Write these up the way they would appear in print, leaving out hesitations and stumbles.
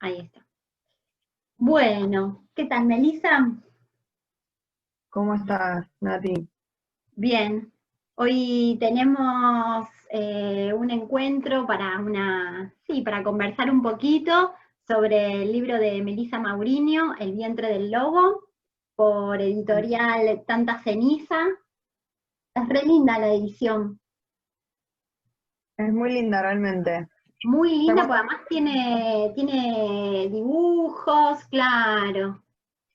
Ahí está. Bueno, ¿qué tal, Melissa? ¿Cómo estás, Nati? Bien. Hoy tenemos un encuentro sí, para conversar un poquito sobre el libro de Melissa Maurinho, El vientre del lobo, por editorial Tanta Ceniza. Es re linda la edición, Es muy linda realmente. muy Ya linda, cuando porque además tiene dibujos, claro,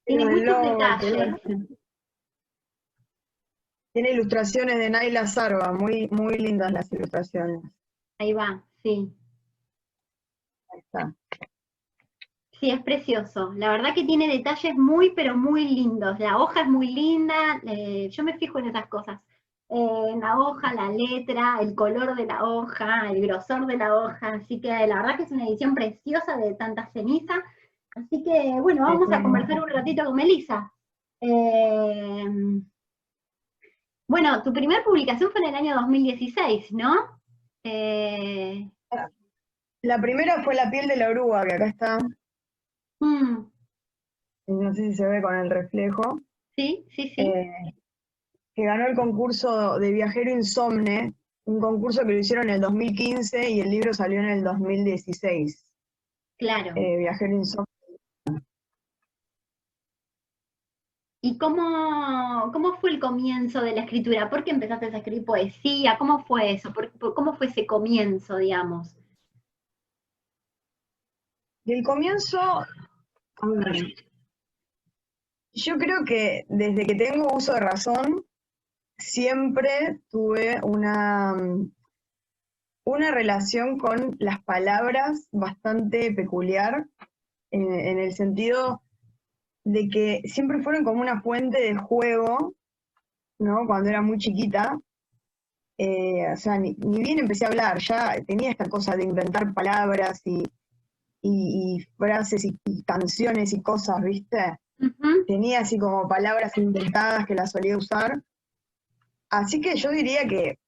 tiene el muchos logo, detalles. tiene ilustraciones de Naila Sarva, muy lindas las ilustraciones. Ahí va, sí. Ahí está. Sí, es precioso. La verdad que tiene detalles muy, pero muy lindos. La hoja es muy linda. Yo me fijo en esas cosas. En la hoja, la letra, el color de la hoja, el grosor de la hoja. Así que la verdad que es una edición preciosa de Tanta Ceniza. Así que, bueno, Sí, vamos muy a hermoso. conversar un ratito con Melissa. Eh, bueno, tu primera publicación fue en el año 2016, ¿no? Eh, La primera fue La piel de la oruga, que acá está, mm, no sé si se ve con el reflejo, sí, sí, sí, eh, que ganó el concurso de Viajero Insomne, un concurso que lo hicieron en el 2015 y el libro salió en el 2016. claro. Viajero Insomne. ¿Y cómo fue el comienzo de la escritura? ¿Por qué empezaste a escribir poesía? ¿Cómo fue eso? ¿Cómo fue ese comienzo, digamos? Y el comienzo, a ver, yo creo que desde que tengo uso de razón, siempre tuve una relación con las palabras bastante peculiar, en el sentido de que siempre fueron como una fuente de juego, ¿no? Cuando era muy chiquita. O sea, ni bien empecé a hablar, ya tenía esta cosa de inventar palabras y frases y canciones y cosas, ¿viste? Ujú. Tenía así como palabras inventadas que las solía usar. Así que yo diría que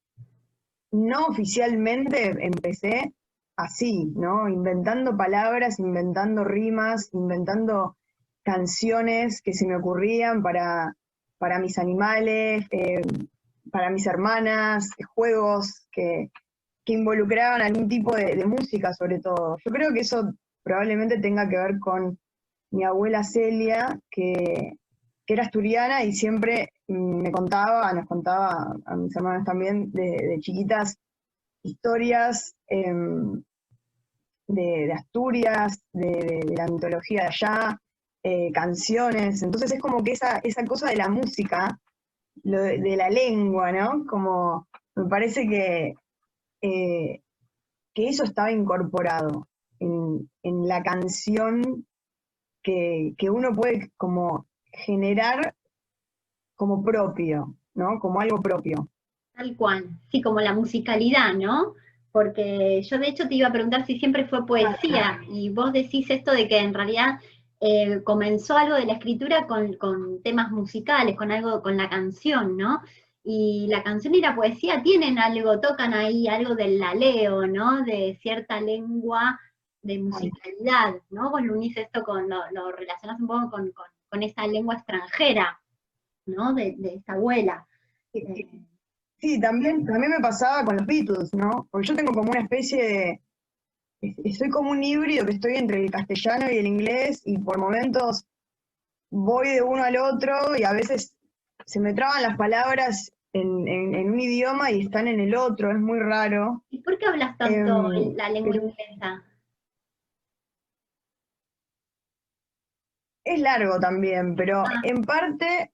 no oficialmente empecé así, ¿no? Inventando palabras, inventando rimas, inventando canciones que se me ocurrían para mis animales, para mis hermanas, juegos que involucraban algún tipo de música sobre todo. Yo creo que eso probablemente tenga que ver con mi abuela Celia, que era asturiana y siempre nos contaba a mis hermanas también de chiquitas historias de Asturias, de la mitología de allá, canciones. Entonces es como que esa cosa de la música, de la lengua, ¿no? Como me parece eh, que eso estaba incorporado en la canción que uno puede como generar como propio, ¿no? Como algo propio. Tal cual. Sí, como la musicalidad, ¿no? Porque yo de hecho te iba a preguntar si siempre fue poesía y vos decís esto de que en realidad comenzó algo de la escritura con temas musicales, con algo, con la canción, ¿no? Y la canción y la poesía tienen algo, tocan ahí algo del laleo, ¿no? De cierta lengua de musicalidad, ¿no? Vos lo unís esto lo relacionás un poco con esa lengua extranjera, ¿no? De esta abuela. Eh, Sí, también me pasaba con los Beatles, ¿no? Porque yo tengo como una especie de, estoy como un híbrido que estoy entre el castellano y el inglés y por momentos voy de uno al otro y a veces se me traban las palabras en un idioma y están en el otro, es muy raro. ¿Y por qué hablas tanto Em, la lengua pero inglesa? es largo también, pero Ah, en parte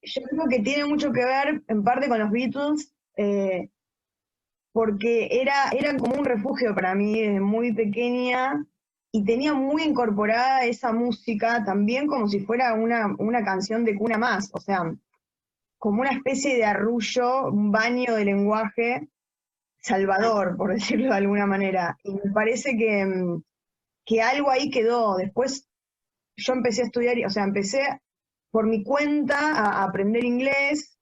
yo creo que tiene mucho que ver, en parte con los Beatles, porque eran como un refugio para mí desde muy pequeña y tenía muy incorporada esa música también como si fuera una canción de cuna más, o sea, como una especie de arrullo, un baño de lenguaje ah, salvador, por decirlo de alguna manera. Y me parece que algo ahí quedó. Después yo empecé a estudiar, o sea, empecé por mi cuenta a aprender inglés,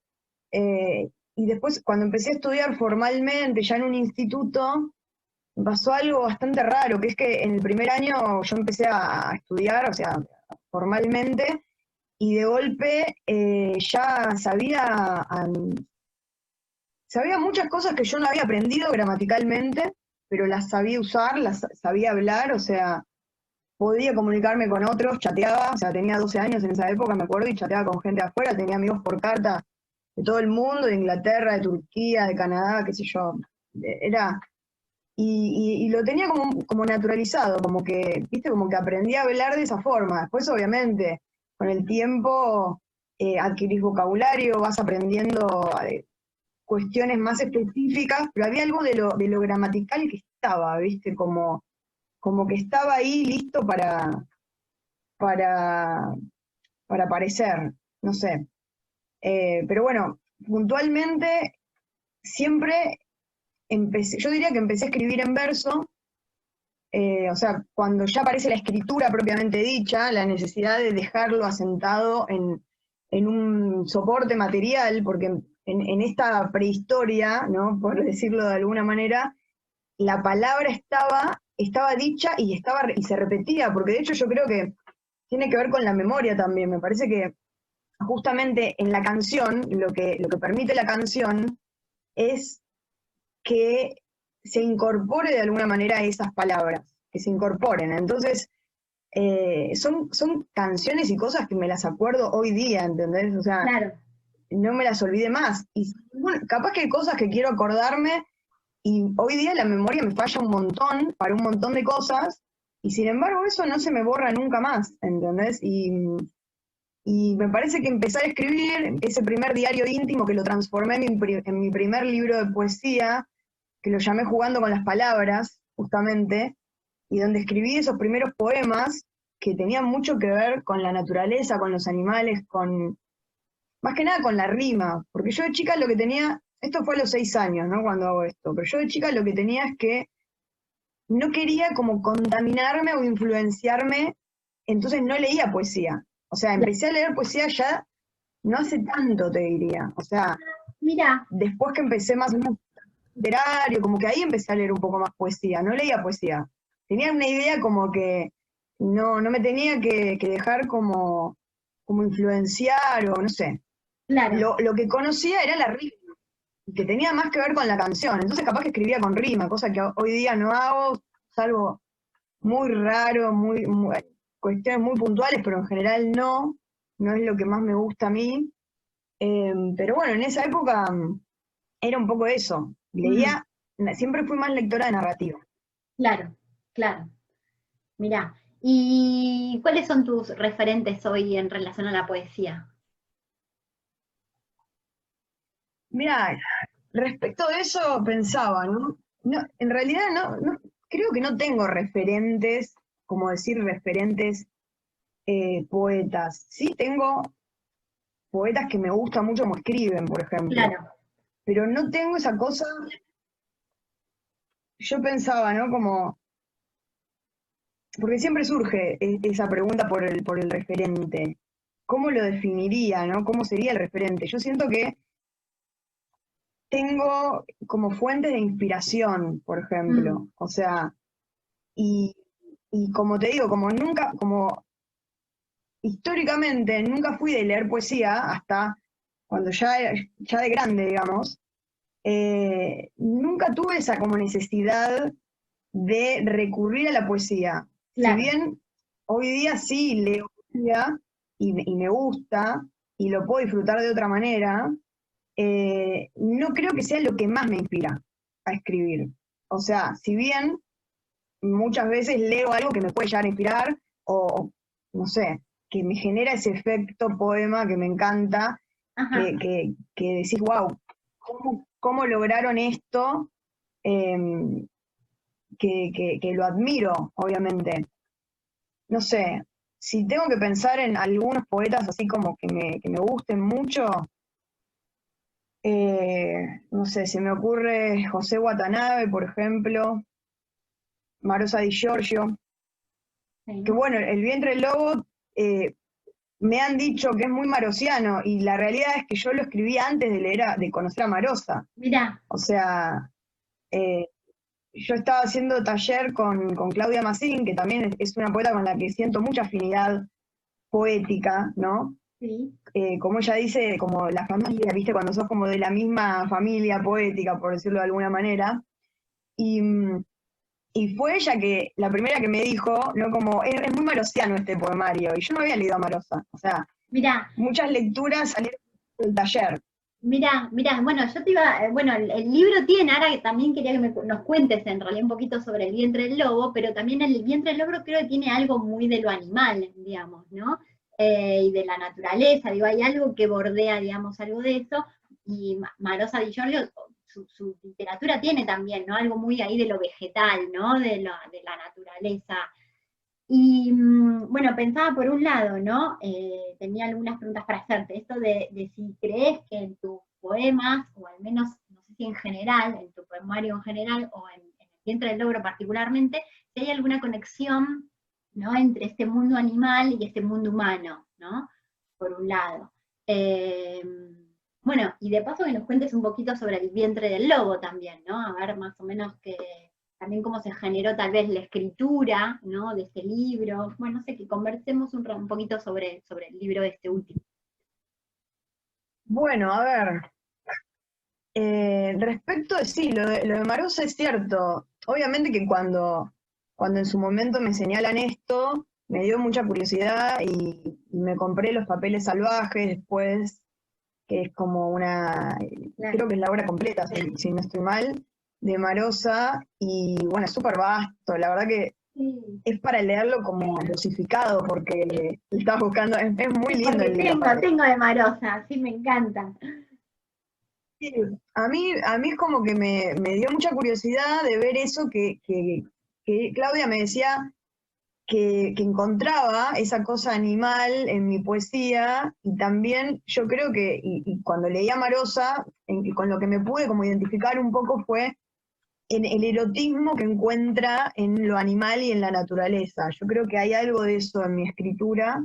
y después cuando empecé a estudiar formalmente, ya en un instituto, me pasó algo bastante raro, que es que en el primer año yo empecé a estudiar, o sea, formalmente, y de golpe ya sabía muchas cosas que yo no había aprendido gramaticalmente, pero las sabía usar, las sabía hablar, o sea, podía comunicarme con otros, chateaba, o sea, tenía 12 años en esa época, me acuerdo, y chateaba con gente de afuera, tenía amigos por carta de todo el mundo, de Inglaterra, de Turquía, de Canadá, qué sé yo. Era, y lo tenía como naturalizado, como que, viste, como que aprendí a hablar de esa forma. Después, obviamente, con el tiempo adquirís vocabulario, vas aprendiendo cuestiones más específicas, pero había algo de lo gramatical que estaba, viste, como que estaba ahí listo para, para aparecer, no sé. Pero bueno, puntualmente siempre yo diría que empecé a escribir en verso, o sea, cuando ya aparece la escritura propiamente dicha, la necesidad de dejarlo asentado en un soporte material, porque en esta prehistoria, ¿no? Por decirlo de alguna manera, la palabra estaba dicha y se repetía, porque de hecho yo creo que tiene que ver con la memoria también. Me parece que justamente en la canción, lo que permite la canción es que se incorpore de alguna manera esas palabras, que se incorporen. Entonces, son canciones y cosas que me las acuerdo hoy día, ¿entendés? O sea, Claro. no me las olvidé más. Y bueno, capaz que hay cosas que quiero acordarme y hoy día la memoria me falla un montón para un montón de cosas, y sin embargo eso no se me borra nunca más, ¿entendés? Y me parece que empezar a escribir ese primer diario íntimo que lo transformé en mi primer libro de poesía, que lo llamé Jugando con las Palabras, justamente, y donde escribí esos primeros poemas que tenían mucho que ver con la naturaleza, con los animales, más que nada con la rima, porque yo de chica lo que tenía, esto fue a los 6 años, ¿no? Cuando hago esto, pero yo de chica lo que tenía es que no quería como contaminarme o influenciarme, entonces no leía poesía. O sea, empecé a leer poesía ya no hace tanto, te diría. O sea, Mira, después que empecé más o menos literario, como que ahí empecé a leer un poco más poesía, no leía poesía. Tenía una idea como que no me tenía que dejar como influenciar o no sé. claro, Lo que conocía era la rima, que tenía más que ver con la canción. Entonces capaz que escribía con rima, cosa que hoy día no hago, salvo muy raro, cuestiones muy puntuales, pero en general no es lo que más me gusta a mí. Pero bueno, en esa época era un poco eso. mm, Leía, siempre fui más lectora de narrativa. claro, claro. Mira, ¿y cuáles son tus referentes hoy en relación a la poesía? Mira, respecto de eso pensaba, ¿no? No, en realidad creo que no tengo referentes, como decir referentes poetas. Sí tengo poetas que me gusta mucho como escriben, por ejemplo, Claro, pero no tengo esa cosa, yo pensaba, ¿no? Como, porque siempre surge esa pregunta por el referente. ¿Cómo lo definiría, no? ¿Cómo sería el referente? Yo siento que tengo como fuentes de inspiración, por ejemplo. mm, O sea, y, y como te digo, como nunca, como históricamente nunca fui de leer poesía hasta cuando ya de grande, digamos, nunca tuve esa como necesidad de recurrir a la poesía. Si claro, bien hoy día sí leo poesía y me gusta y lo puedo disfrutar de otra manera, no creo que sea lo que más me inspira a escribir. O sea, si bien muchas veces leo algo que me puede llegar a inspirar o no sé, que me genera ese efecto poema que me encanta, ajá, que decís, wow, ¿cómo lograron esto? Em, que lo admiro, obviamente. No sé, si tengo que pensar en algunos poetas así como que me gusten mucho, no sé, se me ocurre José Watanabe, por ejemplo, Marosa Di Giorgio, que sí. bueno, El vientre del lobo me han dicho que es muy marosiano y la realidad es que yo lo escribí antes de conocer a Marosa. Mira, O sea, eh, yo estaba haciendo taller con Claudia Massín, que también es una poeta con la que siento mucha afinidad poética, ¿no? Sí. Como ella dice, como la familia, ¿viste? Cuando sos como de la misma familia poética, por decirlo de alguna manera. Y, y fue ella que, la primera que me dijo, ¿no? Como, es muy marosiano este poemario. Y yo no había leído a Marosa. O sea, Mira, muchas lecturas salieron del taller. mira, bueno, yo te iba, bueno, el libro tiene, ahora que también quería que nos cuentes en realidad un poquito sobre el vientre del lobo, pero también el vientre del lobo creo que tiene algo muy de lo animal, digamos, ¿no? Y de la naturaleza, digo, hay algo que bordea, digamos, algo de eso, y Marosa Di Giorgio, su literatura tiene también, ¿no? Algo muy ahí de lo vegetal, ¿no? De la naturaleza. Y bueno, pensaba por un lado, ¿no? Tenía algunas preguntas para hacerte. Esto de si crees que en tus poemas, o al menos, no sé si en general, en tu poemario en general, o en el vientre del logro particularmente, si hay alguna conexión, ¿no? Entre este mundo animal y este mundo humano, ¿no? Por un lado. Eh, bueno, y de paso que nos cuentes un poquito sobre el vientre del lobo también, ¿no? A ver más o menos qué también cómo se generó tal vez la escritura, ¿no? De este libro. Bueno, no sé, que conversemos un poquito sobre el libro este último. Bueno, a ver, respecto de sí, lo de Marosa es cierto. Obviamente que cuando en su momento me señalan esto, me dio mucha curiosidad y me compré Los Papeles Salvajes después, que es como una, Claro. creo que es la obra completa, si no estoy mal, de Marosa, y bueno, es súper vasto, la verdad que Sí. es para leerlo como dosificado, porque estás buscando, es muy Sí, lindo porque el libro. tengo de Marosa, sí, me encanta. Sí, a mí es como que me dio mucha curiosidad de ver eso que Claudia me decía que encontraba esa cosa animal en mi poesía y también yo creo que, y cuando leía Marosa, con lo que me pude como identificar un poco fue en el erotismo que encuentra en lo animal y en la naturaleza. Yo creo que hay algo de eso en mi escritura.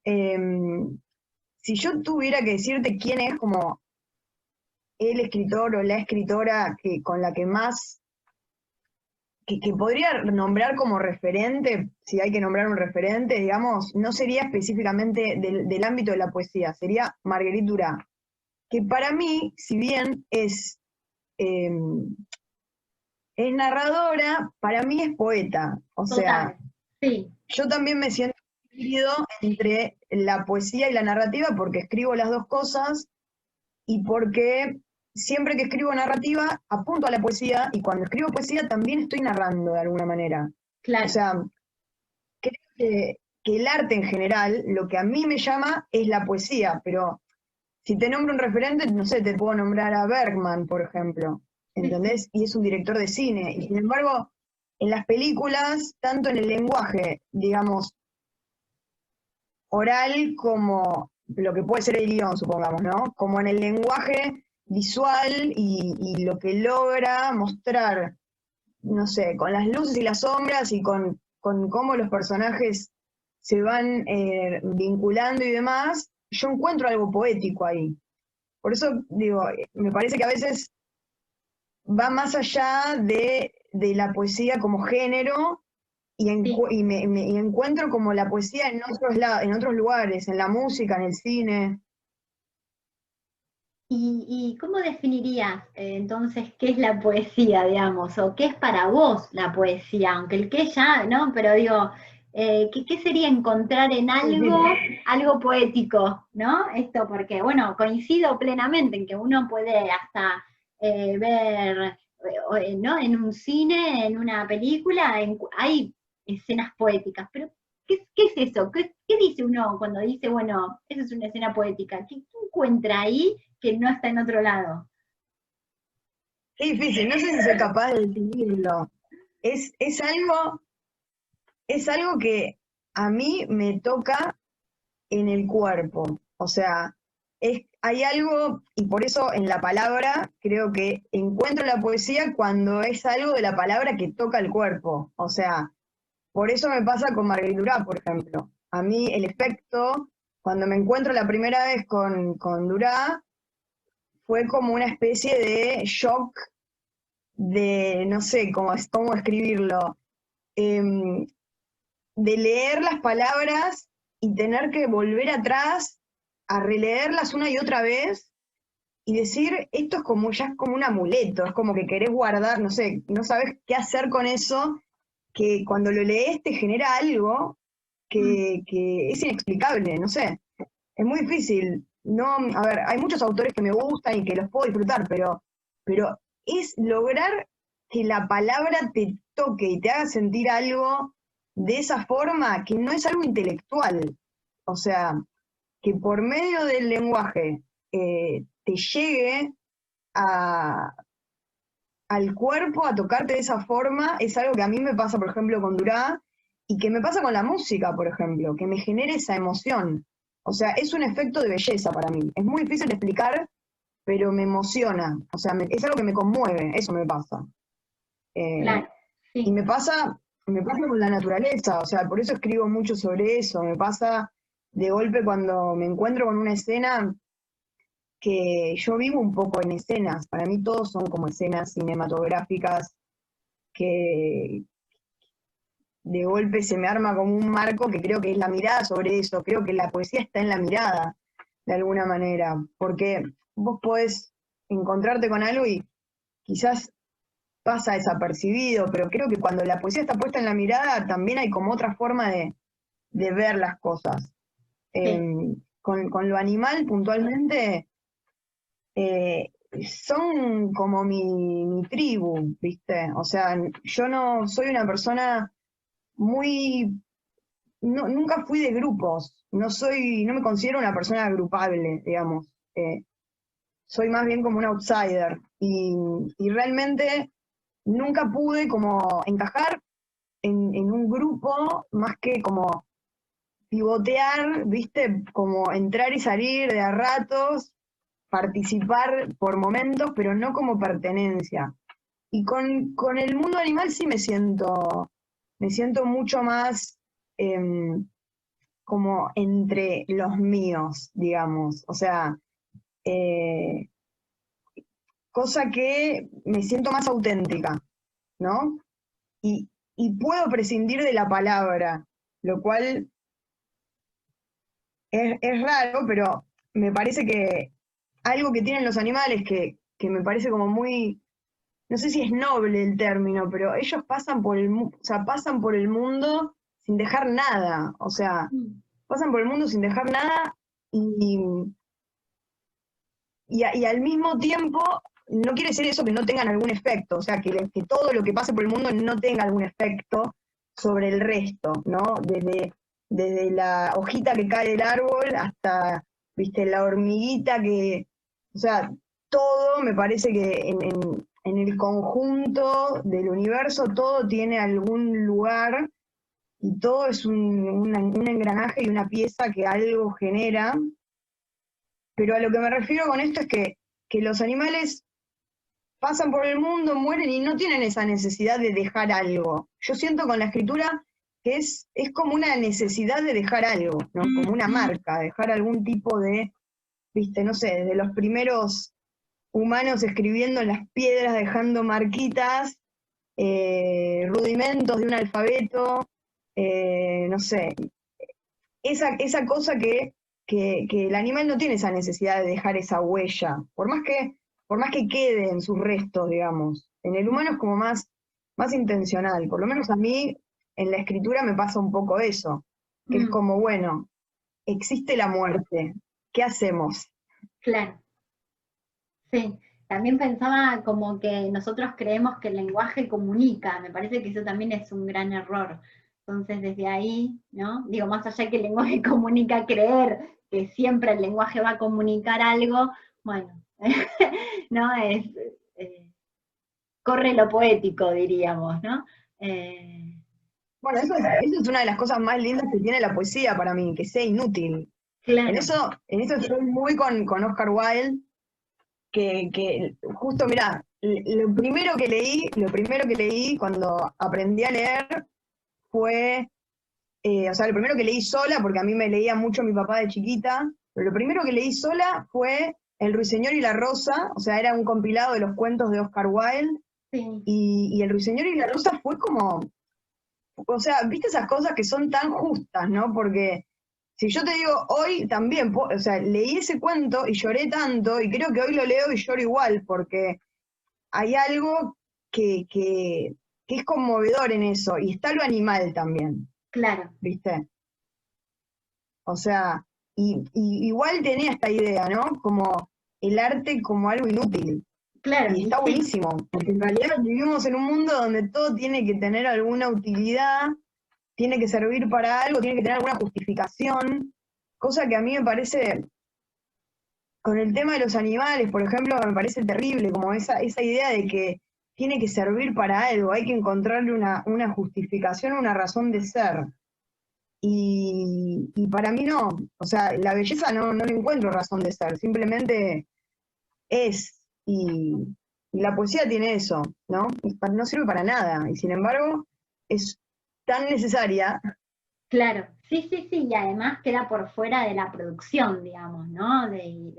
Si yo tuviera que decirte quién es como el escritor o la escritora con la que más, que podría nombrar como referente, si hay que nombrar un referente, digamos, no sería específicamente del ámbito de la poesía, sería Marguerite Duras, que para mí, si bien eh, es narradora, para mí es poeta. O sea, Total, sí. yo también me siento dividido entre la poesía y la narrativa porque escribo las dos cosas y porque siempre que escribo narrativa apunto a la poesía y cuando escribo poesía también estoy narrando de alguna manera. O Claro. sea, creo que el arte en general, lo que a mí me llama es la poesía, pero si te nombro un referente, no sé, te puedo nombrar a Bergman, por ejemplo, Sí, sí. ¿entendés? Y es un director de cine. Y sin embargo, en las películas, tanto en el lenguaje, digamos, oral como lo que puede ser el guión, supongamos, ¿no? Como en el lenguaje visual y lo que logra mostrar, no sé, con las luces y las sombras y con cómo los personajes se van vinculando y demás, yo encuentro algo poético ahí. Por eso digo, me parece que a veces va más allá de la poesía como género Sí. y encuentro como la poesía en otros lugares, en la música, en el cine. Y cómo definirías entonces qué es la poesía, digamos, o qué es para vos la poesía? Aunque el qué ya, ¿no? Pero digo, ¿qué sería encontrar en algo, algo poético, ¿no? Esto porque, bueno, coincido plenamente en que uno puede hasta ver, ¿no? En un cine, en una película, hay escenas poéticas, pero ¿qué es eso? ¿Qué dice uno cuando dice, bueno, esa es una escena poética? ¿Qué encuentra ahí que no está en otro lado? Qué difícil, no sé si soy capaz de definirlo. Es, es algo, es algo que a mí me toca en el cuerpo. O sea, hay algo, y por eso en la palabra creo que encuentro la poesía cuando es algo de la palabra que toca el cuerpo. O sea, por eso me pasa con Marguerite Duras, por ejemplo. A mí el efecto, cuando me encuentro la primera vez con Duras, fue como una especie de shock no sé cómo escribirlo, de leer las palabras y tener que volver atrás a releerlas una y otra vez y decir, esto es como ya es como un amuleto, es como que querés guardar, no sé, no sabes qué hacer con eso, que cuando lo lees te genera algo que es inexplicable, no sé, es muy difícil. No, a ver, hay muchos autores que me gustan y que los puedo disfrutar, pero es lograr que la palabra te toque y te haga sentir algo de esa forma que no es algo intelectual. O sea, que por medio del lenguaje te llegue a, al cuerpo a tocarte de esa forma, es algo que a mí me pasa, por ejemplo, con Durá, y que me pasa con la música, por ejemplo, que me genere esa emoción. O sea, es un efecto de belleza para mí. Es muy difícil de explicar, pero me emociona. O sea, es algo que me conmueve, eso me pasa. Claro, Y sí. me pasa con la naturaleza, o sea, por eso escribo mucho sobre eso. Me pasa de golpe cuando me encuentro con una escena que yo vivo un poco en escenas. Para mí todos son como escenas cinematográficas que de golpe se me arma como un marco que creo que es la mirada sobre eso. Creo que la poesía está en la mirada, de alguna manera, porque vos podés encontrarte con algo y quizás pasa desapercibido, pero creo que cuando la poesía está puesta en la mirada también hay como otra forma de ver las cosas. Eh, Sí. con lo animal puntualmente son como mi tribu, ¿viste? O sea, yo no soy una persona muy, nunca fui de grupos, no me considero una persona agrupable, digamos. Soy más bien como un outsider y realmente nunca pude como encajar en un grupo más que como pivotear, ¿viste? Como entrar y salir de a ratos, participar por momentos, pero no como pertenencia. Y con el mundo animal sí me siento mucho más como entre los míos, digamos. O sea, eh, cosa que me siento más auténtica, ¿no? Y puedo prescindir de la palabra, lo cual es raro, pero me parece que algo que tienen los animales que me parece como muy, no sé si es noble el término, pero ellos pasan por o sea, pasan por el mundo sin dejar nada, o sea, Mm. pasan por el mundo sin dejar nada y, y al mismo tiempo no quiere decir eso que no tengan algún efecto, o sea, que todo lo que pase por el mundo no tenga algún efecto sobre el resto, ¿no? Desde la hojita que cae del árbol hasta, viste, la hormiguita o sea, todo me parece que en el conjunto del universo todo tiene algún lugar y todo es un engranaje y una pieza que algo genera, pero a lo que me refiero con esto es que los animales pasan por el mundo, mueren y no tienen esa necesidad de dejar algo. Yo siento con la escritura que es como una necesidad de dejar algo, ¿no? Como una marca, dejar algún tipo de, viste, no sé, de los primeros humanos escribiendo en las piedras, dejando marquitas, rudimentos de un alfabeto, no sé, esa cosa que el animal no tiene esa necesidad de dejar esa huella, por más que quede en sus restos, digamos. En el humano es como más intencional, por lo menos a mí en la escritura me pasa un poco eso, que es Mm. como, bueno, existe la muerte, ¿qué hacemos? Claro. Sí, también pensaba como que nosotros creemos que el lenguaje comunica, me parece que eso también es un gran error. Entonces, desde ahí, ¿no? Digo, más allá de que el lenguaje comunica, creer que siempre el lenguaje va a comunicar algo, bueno, ¿no? Eh, corre lo poético, diríamos, ¿no? Eh, Bueno, eso es una de las cosas más lindas que tiene la poesía para mí, que sea inútil. claro, En eso estoy muy con Oscar Wilde, que justo, mira, lo primero que leí cuando aprendí a leer fue, o sea, lo primero que leí sola, porque a mí me leía mucho mi papá de chiquita, pero lo primero que leí sola fue El Ruiseñor y la Rosa, o sea, era un compilado de los cuentos de Oscar Wilde, Sí, Y El Ruiseñor y la Rosa fue como, o sea, viste esas cosas que son tan justas, ¿no? Porque si yo te digo, hoy también, o sea, leí ese cuento y lloré tanto, y creo que hoy lo leo y lloro igual, porque hay algo que es conmovedor en eso, y está lo animal también, claro, ¿viste? O sea, igual tenía esta idea, ¿no? Como el arte como algo inútil. claro, Y y está sí, buenísimo, porque en realidad vivimos en un mundo donde todo tiene que tener alguna utilidad, tiene que servir para algo, tiene que tener alguna justificación, cosa que a mí me parece, con el tema de los animales, por ejemplo, me parece terrible, como esa idea de que tiene que servir para algo, hay que encontrarle una justificación, una razón de ser. Y para mí no, o sea, la belleza no le encuentro razón de ser, simplemente es. Y la poesía tiene eso, ¿no? No sirve para nada, y sin embargo es tan necesaria. claro, sí, sí, sí, y además queda por fuera de la producción, digamos, ¿no? Así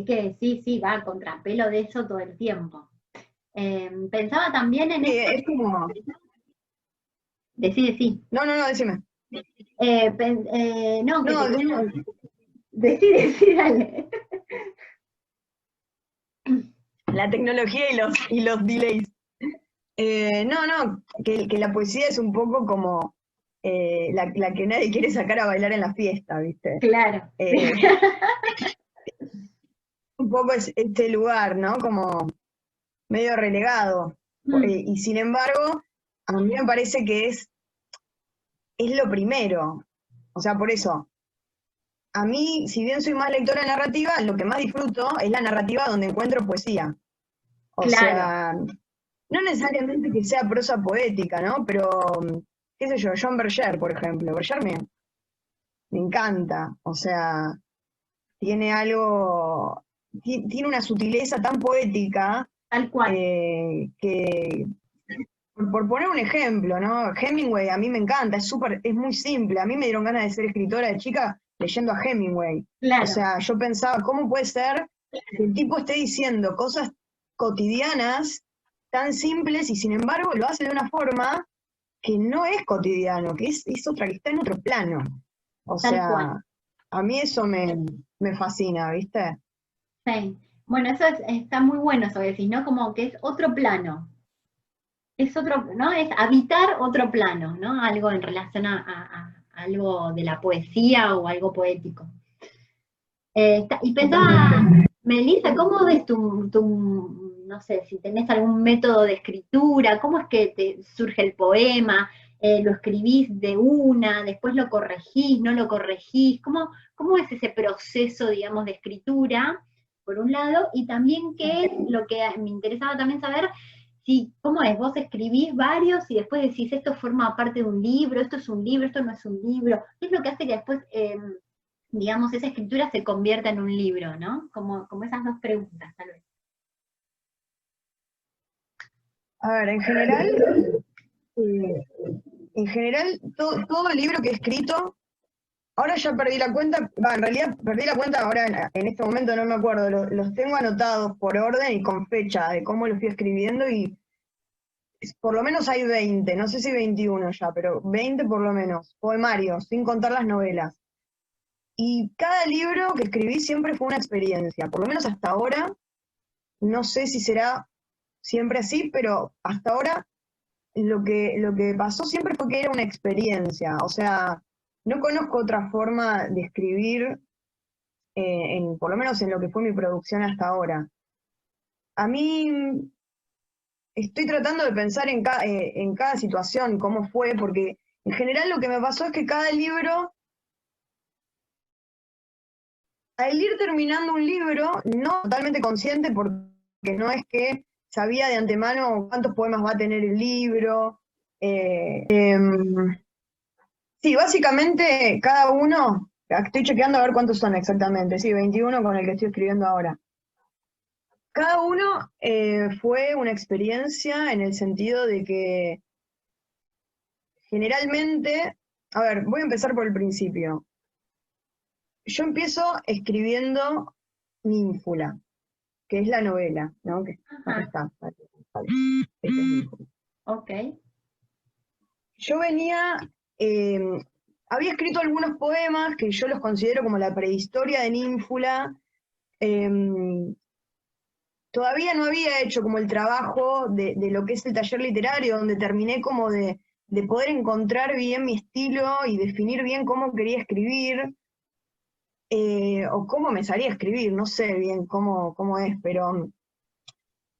que sí, sí, va a contrapelo de eso todo el tiempo. Pensaba también en Sí, esto, es como, sí. no, decime. No, que No, te decí, dale. la tecnología y los delays. No, que la poesía es un poco como la que nadie quiere sacar a bailar en la fiesta, ¿viste? Claro, Eh, sí. un poco es este lugar, ¿no? Como medio relegado. Mm, Y sin embargo, a mí me parece que es lo primero. O sea, por eso, a mí, si bien soy más lectora narrativa, lo que más disfruto es la narrativa donde encuentro poesía. O claro, sea, no necesariamente que sea prosa poética, ¿no? Pero, qué sé yo, John Berger, por ejemplo. Berger me encanta. O sea, tiene algo, tiene una sutileza tan poética tal cual. que, por poner un ejemplo, ¿no? Hemingway a mí me encanta, es muy simple. A mí me dieron ganas de ser escritora de chica leyendo a Hemingway. O Claro, sea, yo pensaba, ¿cómo puede ser que el tipo esté diciendo cosas cotidianas tan simples y sin embargo lo hace de una forma que no es cotidiano, que es otra, que está en otro plano? O tal cual. sea, a mí eso me fascina, ¿viste? Sí. Bueno, eso está muy bueno eso que decís, ¿no? Como que es otro plano. Es otro, ¿no? Es habitar otro plano, ¿no? Algo en relación a algo de la poesía o algo poético. Y pensaba, Totalmente. Melissa, ¿cómo ves no sé, si tenés algún método de escritura? ¿Cómo es que te surge el poema? ¿Lo escribís de una, después lo corregís, no lo corregís? ¿Cómo es ese proceso, digamos, de escritura, por un lado? Y también, ¿qué es lo que me interesaba también saber? Si, ¿cómo es? Vos escribís varios y después decís, esto forma parte de un libro, esto es un libro, esto no es un libro. ¿Qué es lo que hace que después digamos, esa escritura se convierta en un libro, ¿no? Como esas dos preguntas, tal vez. A ver, eh, en general todo libro que he escrito, ahora ya perdí la cuenta, en realidad perdí la cuenta ahora en este momento no me acuerdo, los tengo anotados por orden y con fecha de cómo los fui escribiendo y por lo menos hay 20, no sé si 21 ya, pero 20 por lo menos, poemarios, sin contar las novelas. Y cada libro que escribí siempre fue una experiencia, por lo menos hasta ahora, no sé si será siempre así, pero hasta ahora lo que pasó siempre fue que era una experiencia, o sea, no conozco otra forma de escribir, por lo menos en lo que fue mi producción hasta ahora. A mí estoy tratando de pensar en cada situación, cómo fue, porque en general lo que me pasó es que cada libro, al ir terminando un libro, no totalmente consciente, porque no es que sabía de antemano cuántos poemas va a tener el libro. Sí, básicamente cada uno, estoy chequeando a ver cuántos son exactamente, sí, 21 con el que estoy escribiendo ahora. Cada uno fue una experiencia en el sentido de que generalmente, a ver, voy a empezar por el principio. Yo empiezo escribiendo Ninfula. que es la novela, ¿no? Que acá está. Este es Ínfula. Ok. Yo había escrito algunos poemas que yo los considero como la prehistoria de Ínfula. Todavía no había hecho como el trabajo de lo que es el taller literario, donde terminé como de poder encontrar bien mi estilo y definir bien cómo quería escribir, o cómo me salía a escribir, no sé bien cómo es, pero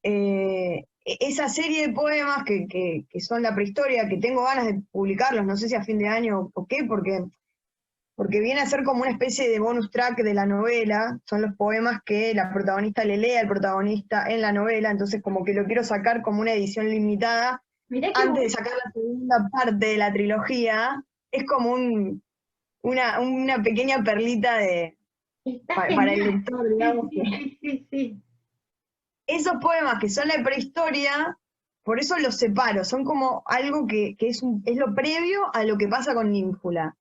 esa serie de poemas que son la prehistoria, que tengo ganas de publicarlos, no sé si a fin de año o qué, porque viene a ser como una especie de bonus track de la novela, son los poemas que la protagonista le lee al protagonista en la novela, entonces como que lo quiero sacar como una edición limitada, Mirá que antes de sacar la segunda parte de la trilogía, es como una pequeña perlita está para el genial. lector, digamos. Sí. Esos poemas que son la prehistoria, por eso los separo, son como algo que es lo previo a lo que pasa con Ínfula.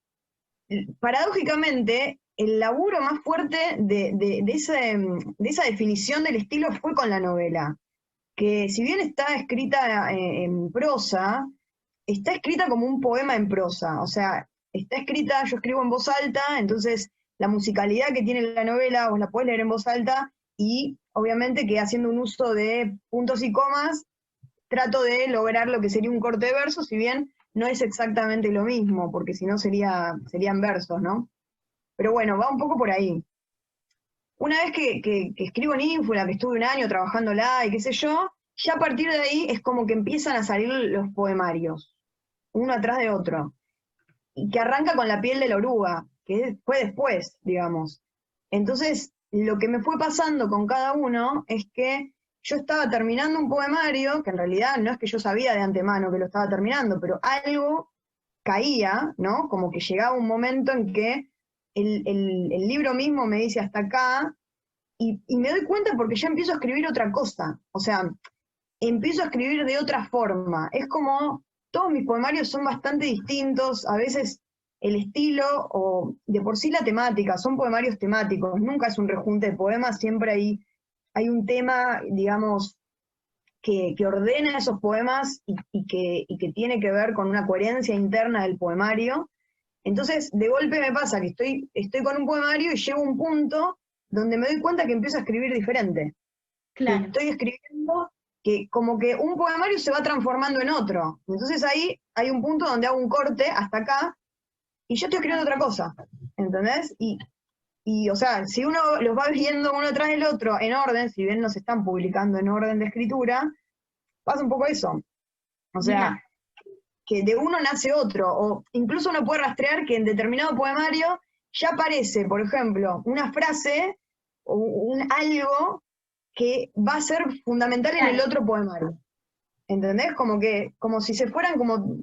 Paradójicamente, el laburo más fuerte de esa definición del estilo fue con la novela, que si bien está escrita en prosa, está escrita como un poema en prosa, o sea, está escrita, yo escribo en voz alta, entonces la musicalidad que tiene la novela vos la podés leer en voz alta y obviamente que haciendo un uso de puntos y comas, trato de lograr lo que sería un corte de versos, si bien no es exactamente lo mismo, porque si no serían versos, ¿no? Pero bueno, va un poco por ahí. Una vez que escribo en Ínfula, que estuve un año trabajándola y qué sé yo, ya a partir de ahí es como que empiezan a salir los poemarios, uno atrás de otro, y que arranca con La piel de la oruga, que fue después, digamos. Entonces, lo que me fue pasando con cada uno es que yo estaba terminando un poemario, que en realidad no es que yo sabía de antemano que lo estaba terminando, pero algo caía, ¿no? Como que llegaba un momento en que el libro mismo me dice hasta acá, y me doy cuenta porque ya empiezo a escribir otra cosa. O sea, empiezo a escribir de otra forma. Es como, todos mis poemarios son bastante distintos, a veces el estilo o de por sí la temática, son poemarios temáticos, nunca es un rejunte de poemas, siempre hay un tema, digamos, que ordena esos poemas y que tiene que ver con una coherencia interna del poemario. Entonces, de golpe me pasa que estoy con un poemario y llego a un punto donde me doy cuenta que empiezo a escribir diferente. Que Claro. estoy escribiendo que como que un poemario se va transformando en otro. Entonces ahí hay un punto donde hago un corte hasta acá y yo estoy escribiendo otra cosa. ¿Entendés? O sea, si uno los va viendo uno tras del otro en orden, si bien no se están publicando en orden de escritura, pasa un poco eso. O sea, Mira, que de uno nace otro, o incluso uno puede rastrear que en determinado poemario ya aparece, por ejemplo, una frase o algo que va a ser fundamental en el claro. otro poemario. ¿Entendés? Como si se fueran como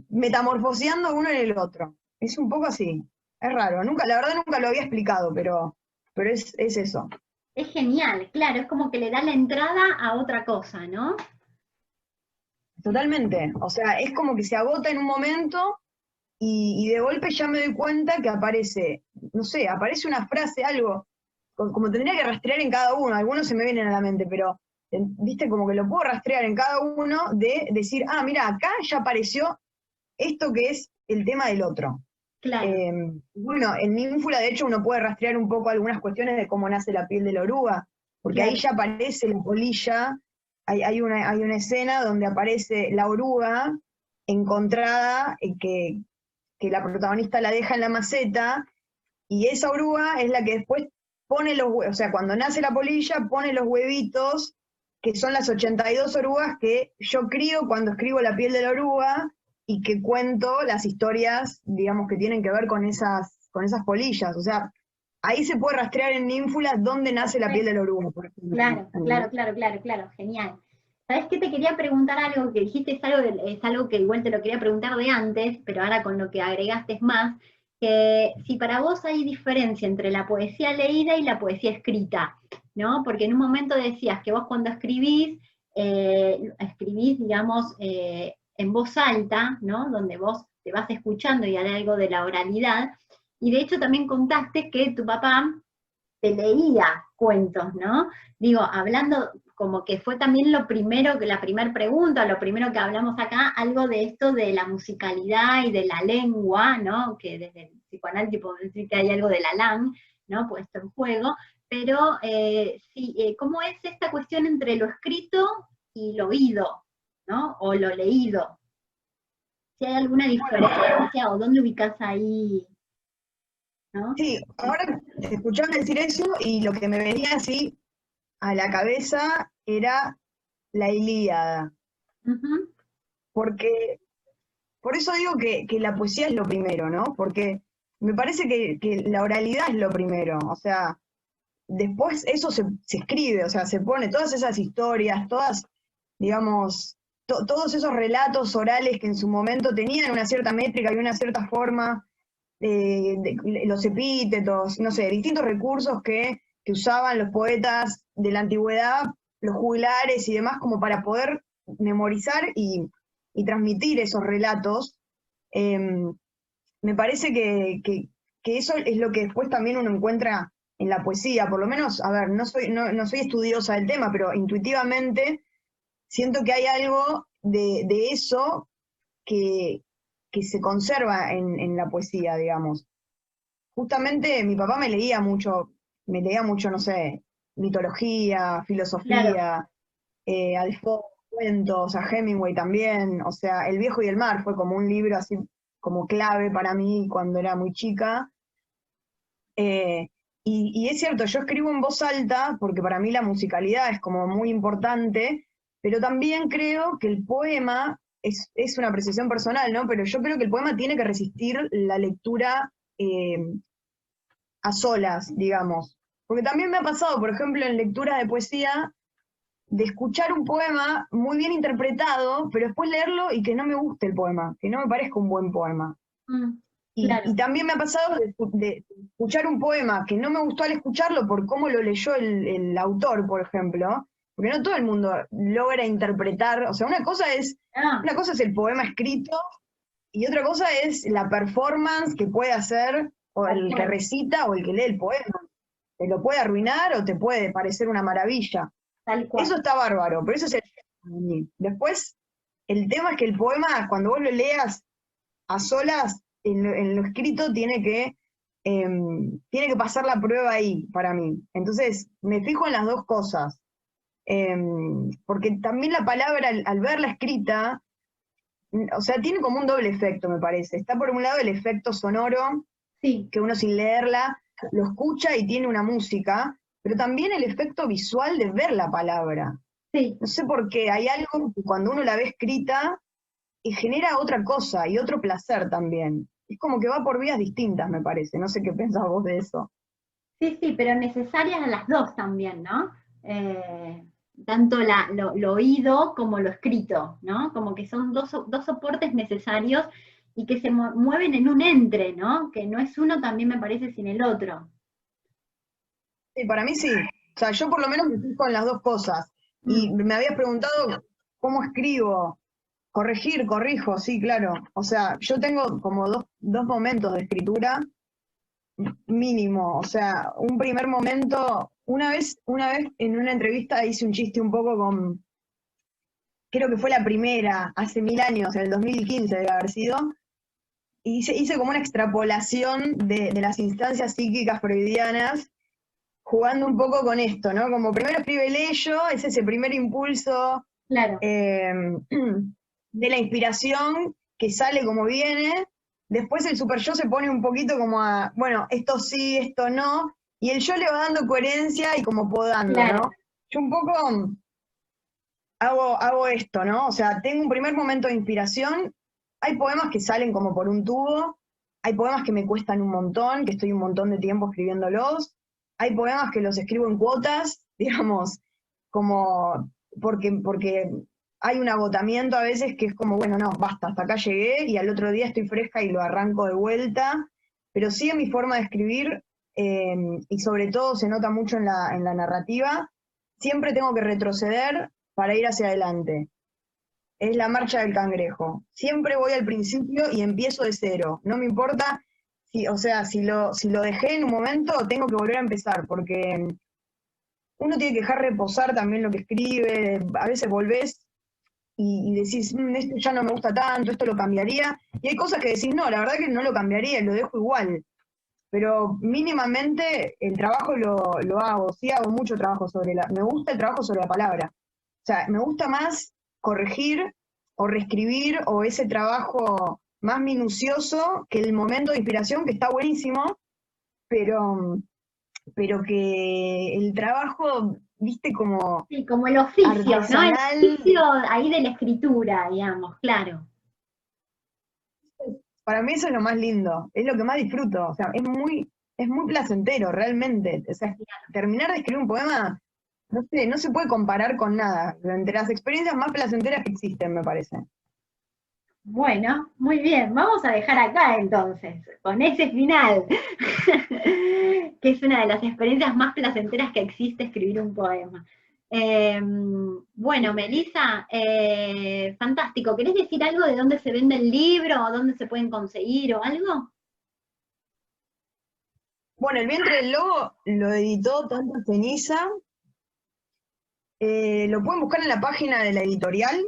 metamorfoseando uno en el otro. Es un poco así. Es raro. La verdad nunca lo había explicado, pero es eso. Es genial, claro, es como que le da la entrada a otra cosa, ¿no? Totalmente. O sea, es como que se agota en un momento y de golpe ya me doy cuenta que aparece, no sé, aparece una frase, algo, como tendría que rastrear en cada uno, algunos se me vienen a la mente, pero viste, como que lo puedo rastrear en cada uno de decir, ah, mira, acá ya apareció esto que es el tema del otro. Claro, Bueno, en Ínfula, de hecho, uno puede rastrear un poco algunas cuestiones de cómo nace la piel de la oruga, porque ahí claro. ya aparece la polilla, hay una escena donde aparece la oruga encontrada, que la protagonista la deja en la maceta, y esa oruga es la que después pone los huevos, o sea, cuando nace la polilla, pone los huevitos, que son las 82 orugas que yo crío cuando escribo La piel de la oruga, y que cuento las historias, digamos, que tienen que ver con esas polillas. O sea, ahí se puede rastrear en Ínfula dónde nace la piel de la oruga, por ejemplo. Claro, genial. ¿Sabes qué? Te quería preguntar algo que dijiste, es algo que igual te lo quería preguntar de antes, pero ahora con lo que agregaste es más, que si para vos hay diferencia entre la poesía leída y la poesía escrita, ¿no? Porque en un momento decías que vos cuando escribís, digamos, en voz alta, ¿no? Donde vos te vas escuchando y hay algo de la oralidad, y de hecho también contaste que tu papá te leía cuentos, ¿no? Digo, hablando como que fue también lo primero, la primera pregunta, lo primero que hablamos acá, algo de esto de la musicalidad y de la lengua, ¿no? Que desde el psicoanálisis podemos decir que hay algo de la LAM, ¿no? Puesto en juego, pero sí, ¿cómo es esta cuestión entre lo escrito y lo oído, ¿no? O lo leído? Si hay alguna diferencia o dónde ubicás ahí, ¿no? Sí, ahora te escuchaba decir eso y lo que me venía así a la cabeza era la Ilíada, Ujú, porque por eso digo que la poesía es lo primero, ¿no? Porque me parece que la oralidad es lo primero, o sea, después eso se escribe, o sea, se pone todas esas historias, todas, digamos, todos esos relatos orales que en su momento tenían una cierta métrica y una cierta forma, los epítetos, no sé, distintos recursos que usaban los poetas de la antigüedad, los juglares y demás, como para poder memorizar y transmitir esos relatos. Me parece que eso es lo que después también uno encuentra en la poesía, por lo menos, a ver, no soy estudiosa del tema, pero intuitivamente siento que hay algo de eso que, que se conserva en la poesía, digamos. Justamente mi papá me leía mucho, no sé, mitología, claro, filosofía, a Defoe, cuentos, a Hemingway también, o sea, El viejo y el mar fue como un libro así como clave para mí cuando era muy chica. Eh, y es cierto, yo escribo en voz alta porque para mí la musicalidad es como muy importante, pero también creo que el poema es una apreciación personal, ¿no? Pero yo creo que el poema tiene que resistir la lectura a solas, digamos. Porque también me ha pasado, por ejemplo, en lecturas de poesía, de escuchar un poema muy bien interpretado, pero después leerlo y que no me guste el poema, que no me parezca un buen poema. mm, Y claro, también me ha pasado de escuchar un poema que no me gustó al escucharlo por cómo lo leyó el autor, por ejemplo, porque no todo el mundo logra interpretar, o sea, ah, una cosa es el poema escrito y otra cosa es la performance que puede hacer o tal el que cual, recita o el que lee el poema. Te lo puede arruinar o te puede parecer una maravilla. tal Eso cual. está bárbaro, pero eso es el tema. Después, el tema es que el poema, cuando vos lo leas a solas, en lo escrito tiene que pasar la prueba ahí para mí. Entonces, me fijo en las dos cosas. Porque también la palabra, al verla escrita, o sea, tiene como un doble efecto, me parece. Está por un lado el efecto sonoro, Sí, que uno sin leerla lo escucha y tiene una música, pero también el efecto visual de ver la palabra. sí. No sé por qué, hay algo que cuando uno la ve escrita y genera otra cosa y otro placer también. Es como que va por vías distintas, me parece. No sé qué pensás vos de eso. Sí, sí, pero necesarias las dos también, ¿no? Tanto lo oído como lo escrito, ¿no? Como que son dos soportes necesarios y que se mueven en un entre, ¿no? Que no es uno también me parece sin el otro. Sí, para mí sí. O sea, yo por lo menos me fijo en las dos cosas. Y Mm, me habías preguntado cómo escribo. Corregir, corrijo, sí, claro. O sea, yo tengo como dos momentos de escritura mínimo. O sea, un primer momento, una vez en una entrevista hice un chiste un poco creo que fue la primera, hace 1000 años, en el 2015 debe haber sido, y hice como una extrapolación de las instancias psíquicas freudianas, jugando un poco con esto, ¿no? Como primero escribe el ello, es ese primer impulso claro, eh, de la inspiración que sale como viene, después el super yo se pone un poquito como a, bueno, esto sí, esto no, y el yo le va dando coherencia y como podando, ¿no? claro, Yo un poco hago esto, ¿no? O sea, tengo un primer momento de inspiración, hay poemas que salen como por un tubo, hay poemas que me cuestan un montón, que estoy un montón de tiempo escribiéndolos, hay poemas que los escribo en cuotas, digamos, como porque hay un agotamiento a veces que es como, bueno, no, basta, hasta acá llegué y al otro día estoy fresca y lo arranco de vuelta, pero sí en mi forma de escribir, y sobre todo se nota mucho en la narrativa, siempre tengo que retroceder para ir hacia adelante. Es la marcha del cangrejo. Siempre voy al principio y empiezo de cero. No me importa sí, o sea, si lo dejé en un momento, tengo que volver a empezar, porque uno tiene que dejar reposar también lo que escribe, a veces volvés y decís, esto ya no me gusta tanto, esto lo cambiaría, y hay cosas que decís, no, la verdad que no lo cambiaría, lo dejo igual, pero mínimamente el trabajo lo hago, sí hago mucho trabajo me gusta el trabajo sobre la palabra, o sea, me gusta más corregir o reescribir o ese trabajo más minucioso que el momento de inspiración, que está buenísimo, pero, pero que el trabajo, viste, como Sí, como el oficio, ¿no? El artesanal, oficio ahí de la escritura, digamos, claro. para mí eso es lo más lindo, es lo que más disfruto, o sea, es muy placentero realmente. O sea, terminar de escribir un poema, no sé, no se puede comparar con nada, entre las experiencias más placenteras que existen, me parece. Bueno, muy bien, vamos a dejar acá entonces, con ese final, que es una de las experiencias más placenteras que existe escribir un poema. Bueno, Melissa, fantástico. ¿Querés decir algo de dónde se vende el libro, o dónde se pueden conseguir o algo? Bueno, El vientre del lobo lo editó Tanta Ceniza, lo pueden buscar en la página de la editorial,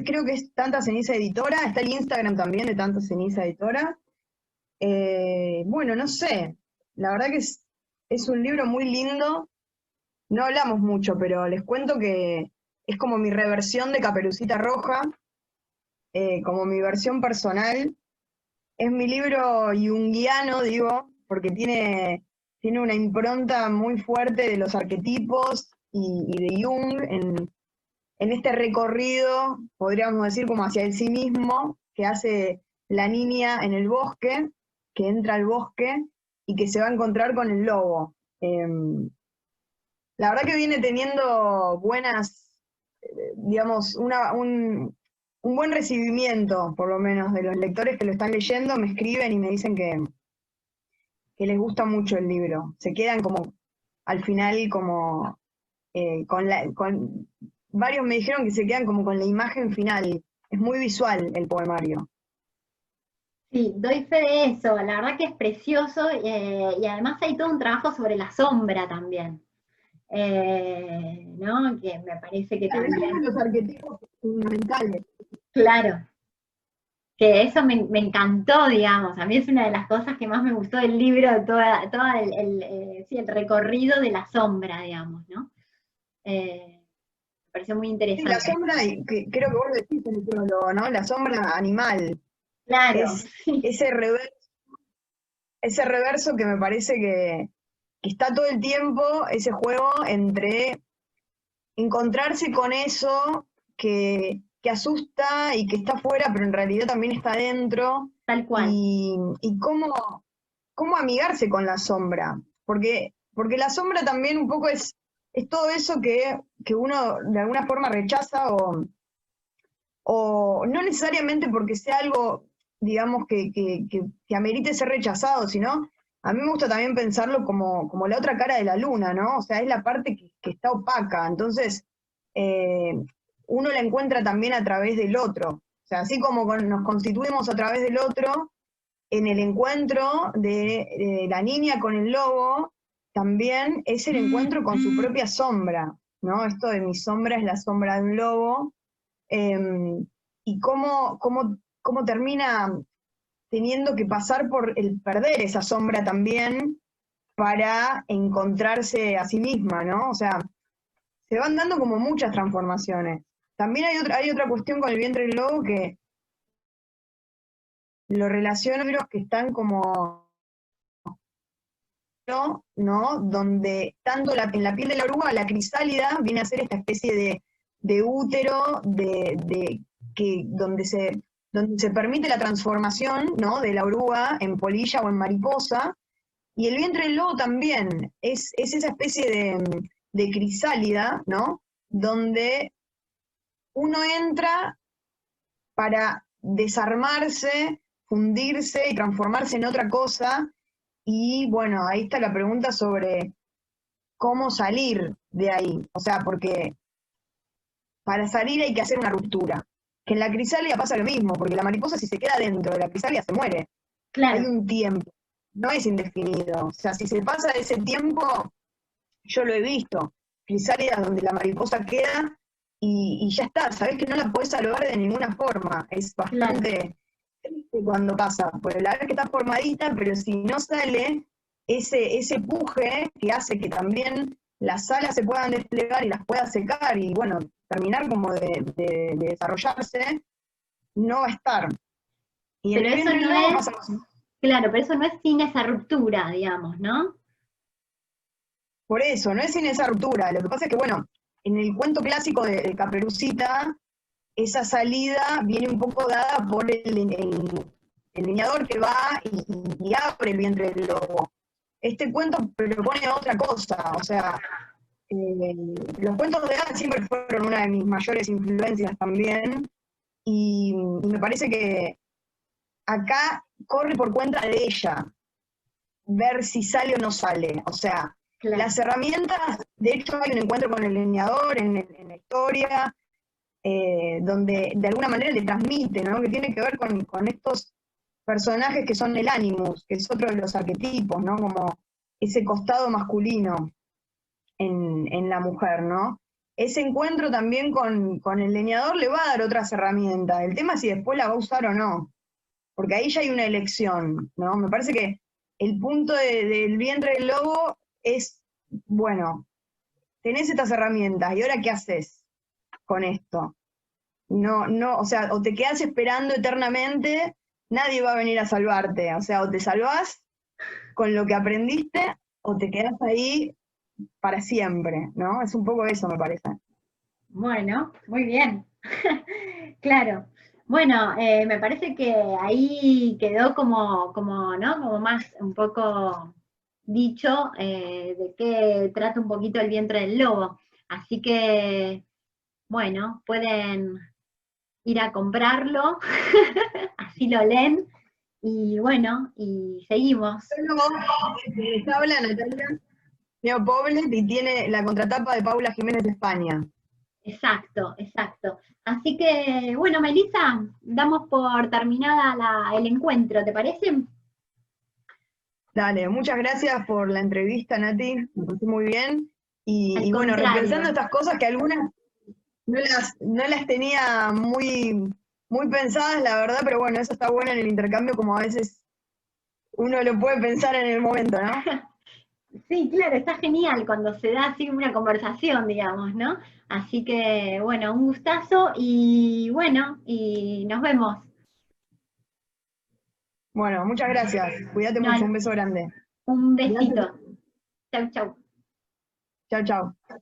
creo que es Tanta Ceniza Editora, está el Instagram también de Tanta Ceniza Editora. Bueno, no sé, la verdad que es un libro muy lindo, no hablamos mucho, pero les cuento que es como mi reversión de Caperucita Roja, como mi versión personal. Es mi libro junguiano, digo, porque tiene una impronta muy fuerte de los arquetipos y de Jung en este recorrido, podríamos decir, como hacia el sí mismo, que hace la niña en el bosque, que entra al bosque y que se va a encontrar con el lobo. La verdad que viene teniendo buenas, digamos, un buen recibimiento, por lo menos, de los lectores que lo están leyendo, me escriben y me dicen que les gusta mucho el libro. Se quedan como, al final, como, varios me dijeron que se quedan como con la imagen final. Es muy visual el poemario. Sí, doy fe de eso, la verdad que es precioso, y además hay todo un trabajo sobre la sombra también, ¿no? Que me parece que Es uno también, de los arquetipos fundamentales. claro, que eso me encantó, digamos, a mí es una de las cosas que más me gustó del libro, toda sí, el recorrido de la sombra, digamos, ¿no? Me pareció muy Sí, la interesante. sombra, y que creo que vos lo decís en el prólogo, ¿no? La sombra animal. Claro, Es ese reverso que me parece que está todo el tiempo, ese juego entre encontrarse con eso que asusta y que está afuera, pero en realidad también está dentro, tal cual. y cómo amigarse con la sombra. Porque la sombra también un poco es todo eso que uno de alguna forma rechaza o no necesariamente porque sea algo, digamos, que amerite ser rechazado, sino a mí me gusta también pensarlo como la otra cara de la luna, ¿no? O sea, es la parte que está opaca, entonces eh, uno la encuentra también a través del otro. O sea, así como nos constituimos a través del otro, en el encuentro de la niña con el lobo, también es el encuentro con su propia sombra, ¿no? Esto de mi sombra es la sombra de un lobo, y cómo termina teniendo que pasar por el perder esa sombra también para encontrarse a sí misma, ¿no? O sea, se van dando como muchas transformaciones. También hay otra cuestión con el vientre del lobo que lo relaciono a libros que están como, ¿no? Donde tanto en la piel de la oruga, la crisálida viene a ser esta especie de útero, donde se permite la transformación, ¿no? De la oruga en polilla o en mariposa, y el vientre del lobo también es esa especie de crisálida, ¿no? Donde uno entra para desarmarse, fundirse y transformarse en otra cosa. Y bueno, ahí está la pregunta sobre cómo salir de ahí. O sea, porque para salir hay que hacer una ruptura. Que en la crisálida pasa lo mismo, porque la mariposa si se queda dentro de la crisálida se muere. Hay Claro, un tiempo, no es indefinido. O sea, si se pasa ese tiempo, yo lo he visto, crisálidas donde la mariposa queda y ya está, sabés que no la podés salvar de ninguna forma. Es claro. bastante triste cuando pasa, porque la verdad que está formadita, pero si no sale ese puje que hace que también las alas se puedan desplegar y las pueda secar y bueno, terminar como de desarrollarse, no va a estar. Y en Pero el eso vientre del no lobo es, pasa lo mismo. claro, pero eso no es sin esa ruptura, digamos, ¿no? Por eso, no es sin esa ruptura. Lo que pasa es que, bueno, en el cuento clásico de Caperucita, esa salida viene un poco dada por el leñador que va y abre el vientre del lobo. Este cuento propone otra cosa, o sea, los cuentos de hadas siempre fueron una de mis mayores influencias también, y me parece que acá corre por cuenta de ella ver si sale o no sale. O sea, Claro. las herramientas, de hecho hay un encuentro con el leñador en la historia, donde de alguna manera le transmite, ¿no? Que tiene que ver con estos personajes que son el Animus, que es otro de los arquetipos, ¿no? Como ese costado masculino en la mujer, ¿no? Ese encuentro también con el leñador le va a dar otras herramientas. El tema es si después la va a usar o no, porque ahí ya hay una elección, ¿no? Me parece que el punto del vientre del lobo es, bueno, tenés estas herramientas, ¿y ahora qué haces con esto? No, no, o sea, o te quedás esperando eternamente, nadie va a venir a salvarte, o sea, o te salvás con lo que aprendiste, o te quedás ahí para siempre, ¿no? Es un poco eso, me parece. Bueno, muy bien. Claro. Bueno, me parece que ahí quedó como, ¿no? Como más un poco dicho de qué trata un poquito el vientre del lobo. Así que, bueno, pueden ir a comprarlo, así lo leen, y bueno, y seguimos. Luego, les habla Natalia Neo Poblet y tiene la contratapa de Paula Jiménez de España. Exacto, exacto. Así que, bueno, Melissa, damos por terminada el encuentro, ¿te parece? Dale, muchas gracias por la entrevista, Nati, me pareció muy bien. Al Y bueno, repensando contrario. estas cosas que algunas no las tenía muy pensadas, la verdad, pero bueno, eso está bueno en el intercambio, como a veces uno lo puede pensar en el momento, ¿no? Sí, claro, está genial cuando se da así una conversación, digamos, ¿no? Así que, bueno, un gustazo y bueno, y nos vemos. Bueno, muchas gracias. Cuídate No, mucho, un beso grande. un Gracias. besito. Chau, chau. Chao, chao.